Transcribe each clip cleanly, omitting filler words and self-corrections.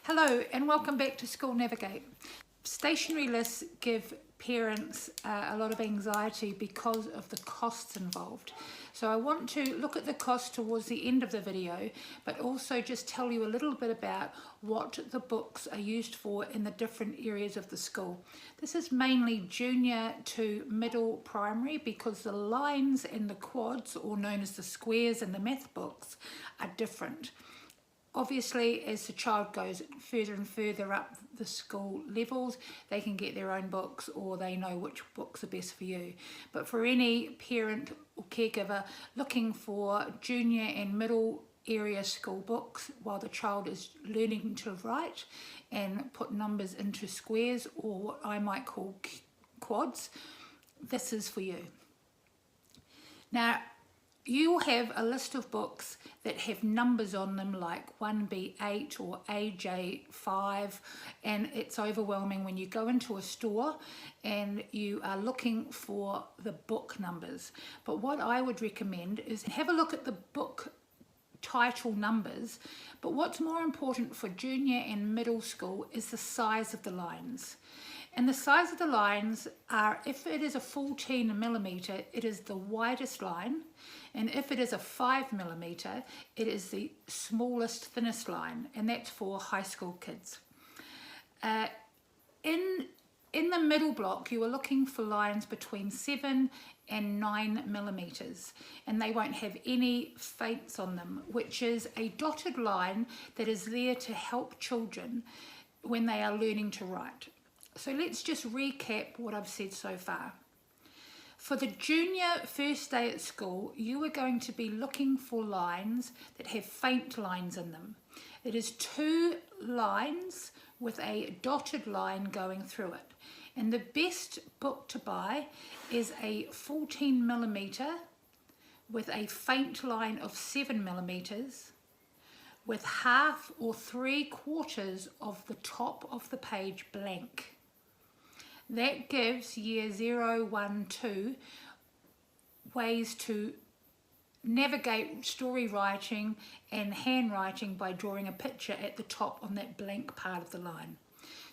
Hello and welcome back to School Navigate. Stationery lists give parents a lot of anxiety because of the costs involved. So I want to look at the cost towards the end of the video, but also just tell you a little bit about what the books are used for in the different areas of the school. This is mainly junior to middle primary because the lines and the quads, or known as the squares in the math books, are different. Obviously, as the child goes further and further up the school levels, they can get their own books, or they know which books are best for you. But for any parent or caregiver looking for junior and middle area school books while the child is learning to write and put numbers into squares, or what I might call quads, this is for you. Now, you will have a list of books that have numbers on them like 1B8 or AJ5, and it's overwhelming when you go into a store and you are looking for the book numbers. But what I would recommend is have a look at the book title numbers, but what's more important for junior and middle school is the size of the lines. And the size of the lines are, if it is a 14mm, it is the widest line, and if it is a 5mm, it is the smallest, thinnest line, and that's for high school kids. In the middle block, you are looking for lines between 7 and 9mm, and they won't have any feints on them, which is a dotted line that is there to help children when they are learning to write. So let's just recap what I've said so far. For the junior first day at school, you are going to be looking for lines that have faint lines in them. It is 2 lines with a dotted line going through it. And the best book to buy is a 14mm with a faint line of 7mm, with half or 3/4 of the top of the page blank. That gives year 0, 1, 2 ways to navigate story writing and handwriting by drawing a picture at the top on that blank part of the line.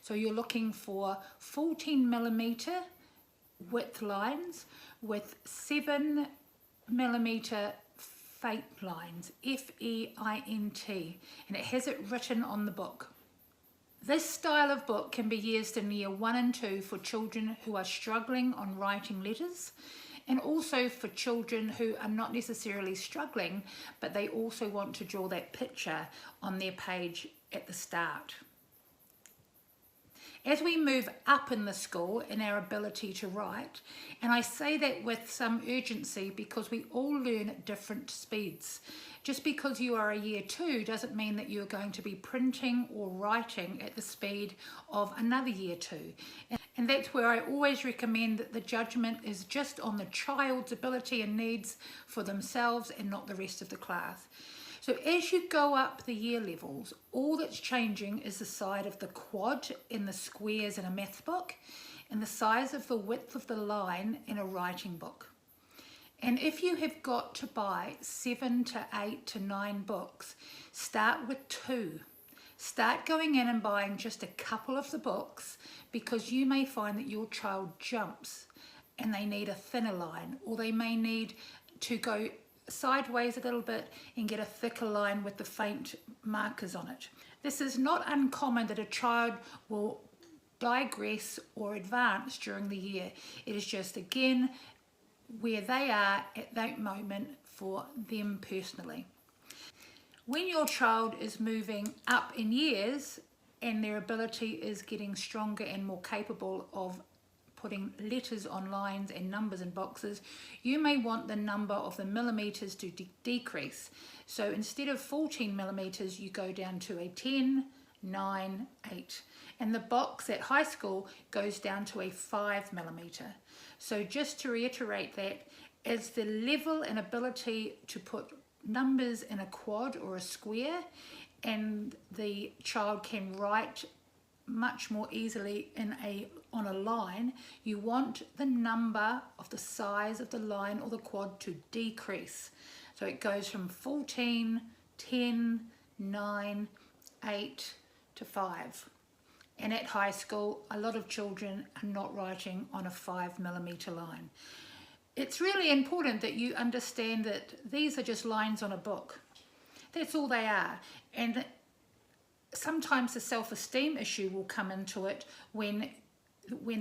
So you're looking for 14mm width lines with 7mm faint lines, F-E-I-N-T, and it has it written on the book. This style of book can be used in year 1 and 2 for children who are struggling on writing letters, and also for children who are not necessarily struggling, but they also want to draw that picture on their page at the start. As we move up in the school in our ability to write, and I say that with some urgency because we all learn at different speeds. Just because you are a year 2 doesn't mean that you're going to be printing or writing at the speed of another year 2. And that's where I always recommend that the judgment is just on the child's ability and needs for themselves and not the rest of the class. So as you go up the year levels, all that's changing is the size of the quad in the squares in a math book and the size of the width of the line in a writing book. And if you have got to buy 7 to 8 to 9 books, start with 2. Start going in and buying just a couple of the books, because you may find that your child jumps and they need a thinner line, or they may need to go sideways a little bit and get a thicker line with the faint markers on it. This is not uncommon that a child will digress or advance during the year. It is just, again, where they are at that moment for them personally. When your child is moving up in years and their ability is getting stronger and more capable of putting letters on lines and numbers in boxes, you may want the number of the millimeters to decrease. So instead of 14mm, you go down to a 10, 9, 8. And the box at high school goes down to a 5mm. So just to reiterate that, as the level and ability to put numbers in a quad or a square, and the child can write much more easily on a line, you want the number of the size of the line or the quad to decrease. So it goes from 14, 10, 9, 8 to 5. And at high school, a lot of children are not writing on a 5mm line. It's really important that you understand that these are just lines on a book. That's all they are. And sometimes the self-esteem issue will come into it when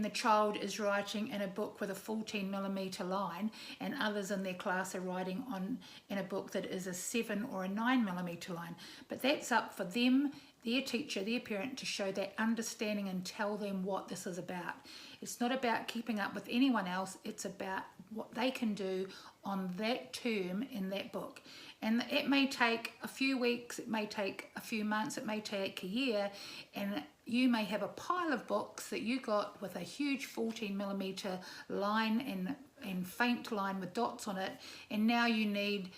the child is writing in a book with a 14mm line and others in their class are writing in a book that is a 7 or a 9mm line. But that's up for them, their teacher, their parent, to show that understanding and tell them what this is about. It's not about keeping up with anyone else, it's about what they can do on that term in that book. And it may take a few weeks, it may take a few months, it may take a year, and you may have a pile of books that you got with a huge 14mm line and faint line with dots on it, and now you need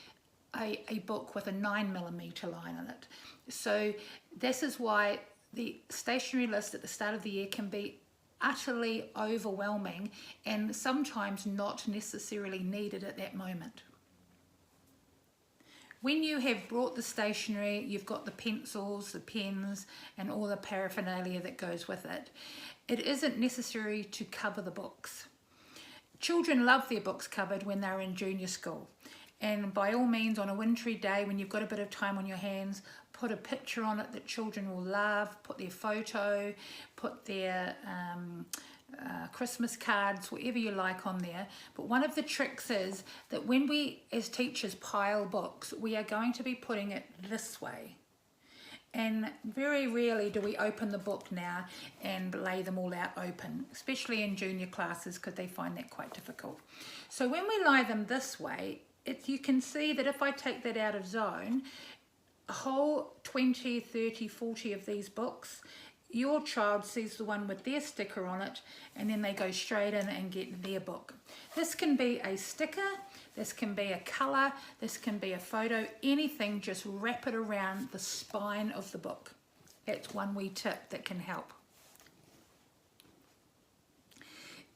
a book with a 9mm line on it. So this is why the stationery list at the start of the year can be utterly overwhelming and sometimes not necessarily needed at that moment. When you have brought the stationery, you've got the pencils, the pens, and all the paraphernalia that goes with it. It isn't necessary to cover the books. Children love their books covered when they're in junior school. And by all means, on a wintry day, when you've got a bit of time on your hands, put a picture on it that children will love, put their photo, put their Christmas cards, whatever you like on there. But one of the tricks is that when we as teachers pile books, we are going to be putting it this way. And very rarely do we open the book now and lay them all out open, especially in junior classes, because they find that quite difficult. So when we lie them this way, you can see that if I take that out of zone, a whole 20, 30, 40 of these books, your child sees the one with their sticker on it, and then they go straight in and get their book. This can be a sticker, this can be a colour, this can be a photo, anything, just wrap it around the spine of the book. That's one wee tip that can help.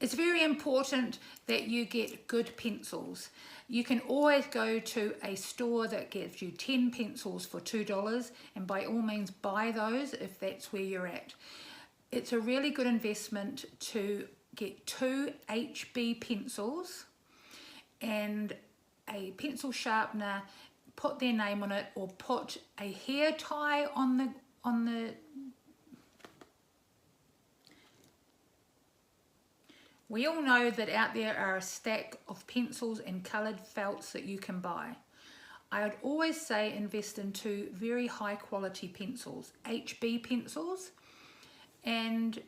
It's very important that you get good pencils. You can always go to a store that gives you 10 pencils for $2, and by all means buy those if that's where you're at. It's a really good investment to get 2 HB pencils and a pencil sharpener, put their name on it, or put a hair tie on the We all know that out there are a stack of pencils and coloured felts that you can buy. I would always say invest in 2 very high quality pencils, HB pencils, and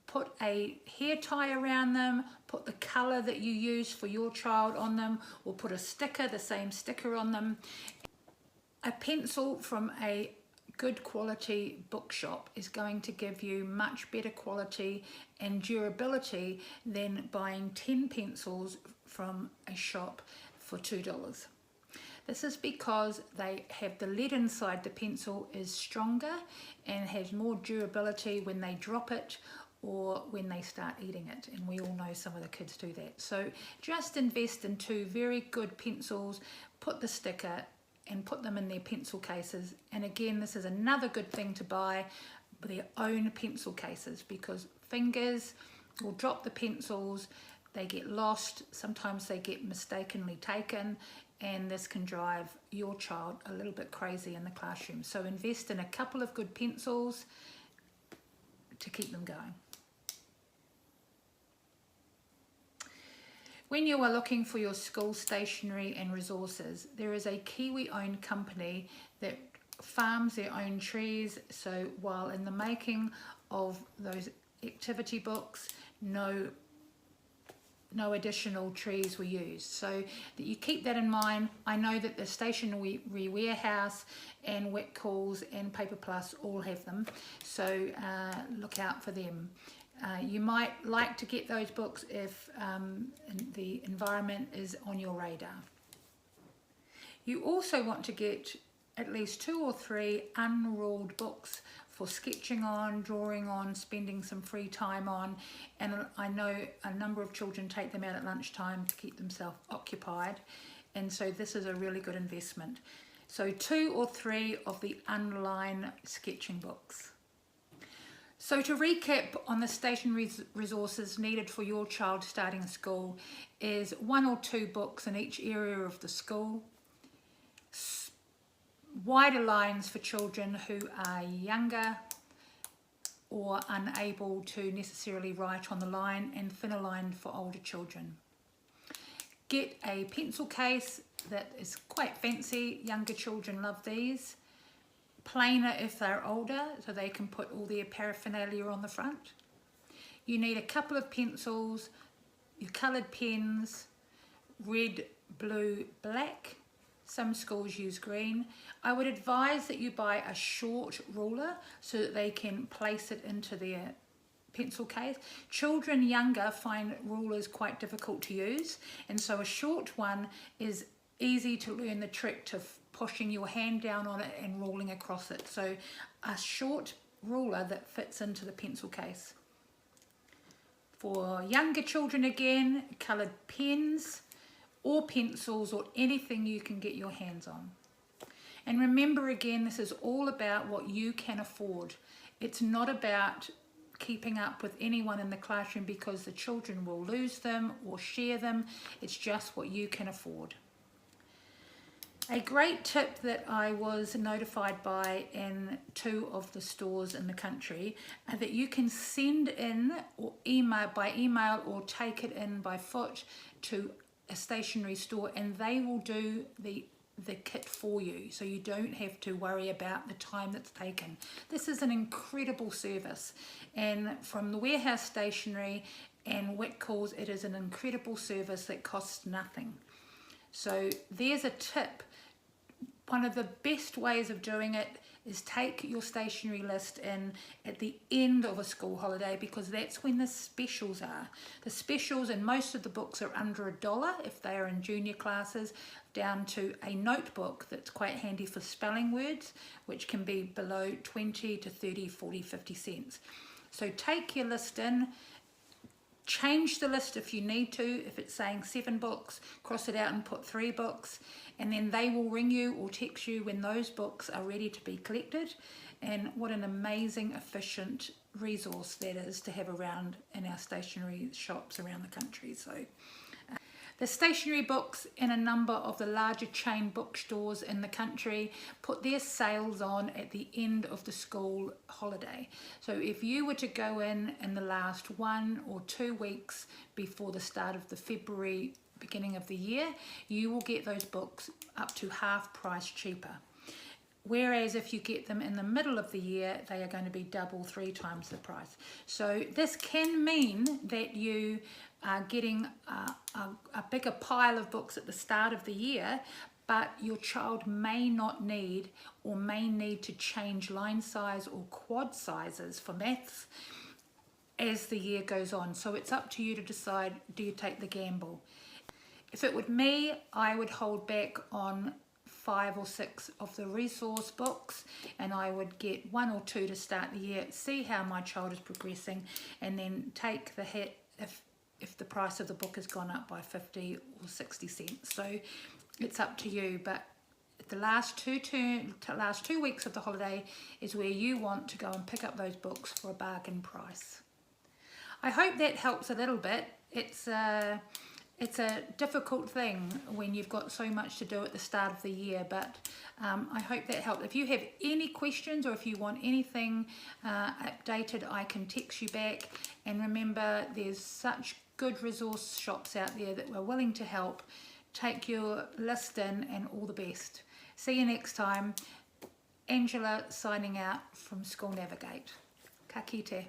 put a hair tie around them, put the colour that you use for your child on them, or put a sticker, the same sticker on them. A pencil from a good quality bookshop is going to give you much better quality and durability than buying 10 pencils from a shop for $2. This is because they have the lead inside the pencil is stronger and has more durability when they drop it or when they start eating it, and we all know some of the kids do that. So just invest in 2 very good pencils, put the sticker and put them in their pencil cases. And again, this is another good thing to buy their own pencil cases, because fingers will drop the pencils, they get lost, sometimes they get mistakenly taken, and this can drive your child a little bit crazy in the classroom. So invest in a couple of good pencils to keep them going. When you are looking for your school stationery and resources, there is a Kiwi-owned company that farms their own trees. So while in the making of those activity books, no additional trees were used. So that you keep that in mind. I know that the Stationery Warehouse and Wet Calls and Paper Plus all have them. So look out for them. You might like to get those books if the environment is on your radar. You also want to get at least 2 or 3 unruled books for sketching on, drawing on, spending some free time on, and I know a number of children take them out at lunchtime to keep themselves occupied. and so this is a really good investment. So 2 or 3 of the unlined sketching books. So to recap on the stationery resources needed for your child starting school is 1 or 2 books in each area of the school, wider lines for children who are younger or unable to necessarily write on the line, and thinner line for older children. Get a pencil case that is quite fancy. Younger children love these. Plainer if they're older, so they can put all their paraphernalia on the front. You need a couple of pencils, your coloured pens, red, blue, black. Some schools use green. I would advise that you buy a short ruler so that they can place it into their pencil case. Children younger find rulers quite difficult to use, and so a short one is easy to learn the trick to pushing your hand down on it and ruling across it. So a short ruler that fits into the pencil case. For younger children again, coloured pens or pencils or anything you can get your hands on. And remember again, this is all about what you can afford. It's not about keeping up with anyone in the classroom because the children will lose them or share them. It's just what you can afford. A great tip that I was notified by in 2 of the stores in the country are that you can send in or email by email or take it in by foot to a stationery store, and they will do the kit for you, so you don't have to worry about the time that's taken. This is an incredible service, and from the Warehouse Stationery and Whitcoulls, it is an incredible service that costs nothing. So there's a tip. One of the best ways of doing it is take your stationery list in at the end of a school holiday, because that's when the specials are. The specials in most of the books are under $1 if they are in junior classes, down to a notebook that's quite handy for spelling words, which can be below 20 to 30, 40, 50 cents. So take your list in. Change the list if you need to. If it's saying 7 books, cross it out and put 3 books, and then they will ring you or text you when those books are ready to be collected. And what an amazing, efficient resource that is to have around in our stationery shops around the country. So the stationery books in a number of the larger chain bookstores in the country put their sales on at the end of the school holiday. So if you were to go in the last 1 or 2 weeks before the start of the February beginning of the year, you will get those books up to half price cheaper. Whereas if you get them in the middle of the year, they are going to be double, 3 times the price. So this can mean that you are getting a bigger pile of books at the start of the year, but your child may not need or may need to change line size or quad sizes for maths as the year goes on. So it's up to you to decide, do you take the gamble? If it were me, I would hold back on 5 or 6 of the resource books, and I would get 1 or 2 to start the year, see how my child is progressing, and then take the hit if the price of the book has gone up by 50 or 60 cents. So it's up to you, but the last two weeks of the holiday is where you want to go and pick up those books for a bargain price. I hope that helps a little bit. It's a difficult thing when you've got so much to do at the start of the year, but I hope that helped. If you have any questions or if you want anything updated, I can text you back. And remember, there's such good resource shops out there that are willing to help. Take your list in, and all the best. See you next time. Angela signing out from School Navigate. Ka kite.